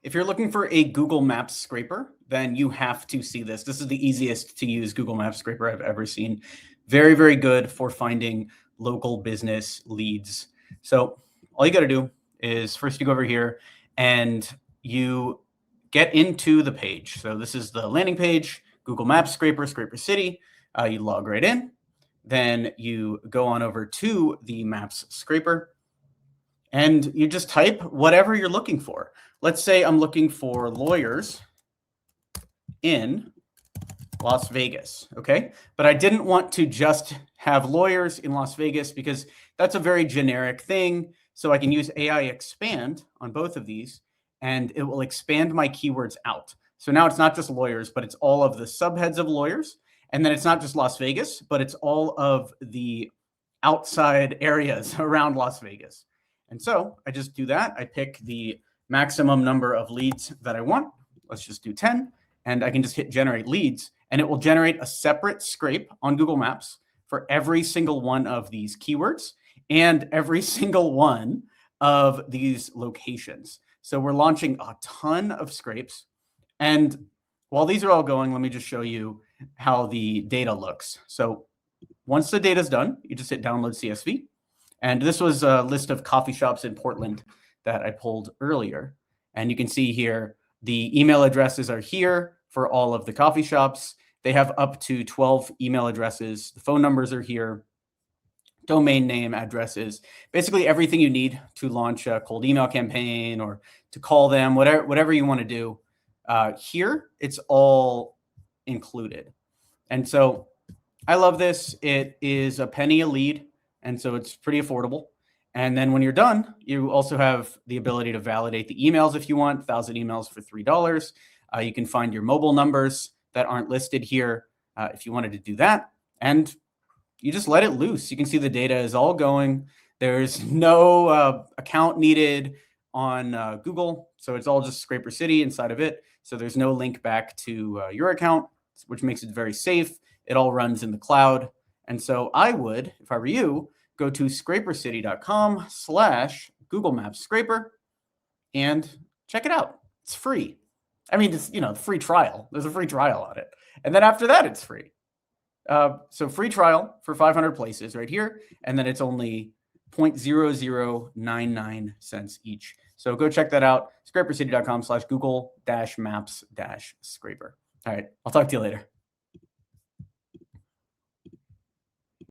If you're looking for a Google Maps scraper, then you have to see this. This is the easiest to use Google Maps scraper I've ever seen. Very, very good for finding local business leads. So all you got to do is first you go over here and you get into the page. So this is the landing page, Google Maps scraper, Scraper City. You log right in. Then you go on over to the Maps scraper and you just type whatever you're looking for. Let's say I'm looking for lawyers in Las Vegas, okay? But I didn't want to just have lawyers in Las Vegas because that's a very generic thing. So I can use AI expand on both of these and it will expand my keywords out. So now it's not just lawyers, but it's all of the subheads of lawyers. And then it's not just Las Vegas, but it's all of the outside areas around Las Vegas. And so I just do that. I pick the maximum number of leads that I want. Let's just do 10. And I can just hit generate leads. And it will generate a separate scrape on Google Maps for every single one of these keywords and every single one of these locations. So we're launching a ton of scrapes. And while these are all going, let me just show you how the data looks. So once the data is done, you just hit download CSV. And this was a list of coffee shops in Portland that I pulled earlier. And you can see here, the email addresses are here for all of the coffee shops. They have up to 12 email addresses. The phone numbers are here, domain name, addresses, basically everything you need to launch a cold email campaign or to call them, whatever you want to do. Here, it's all included. And so I love this. It is a penny a lead. And so it's pretty affordable. And then when you're done, you also have the ability to validate the emails if you want, 1,000 emails for $3. You can find your mobile numbers that aren't listed here if you wanted to do that. And you just let it loose. You can see the data is all going. There's no account needed on Google. So it's all just Scraper City inside of it. So there's no link back to your account, which makes it very safe. It all runs in the cloud. And so I would, if I were you, go to scrapercity.com/Google Maps Scraper and check it out. It's free. I mean, it's, the free trial. There's a free trial on it. And then after that, it's free. So free trial for 500 places right here. And then it's only 0.0099 cents each. So go check that out. Scrapercity.com/Google-Maps-Scraper. All right. I'll talk to you later.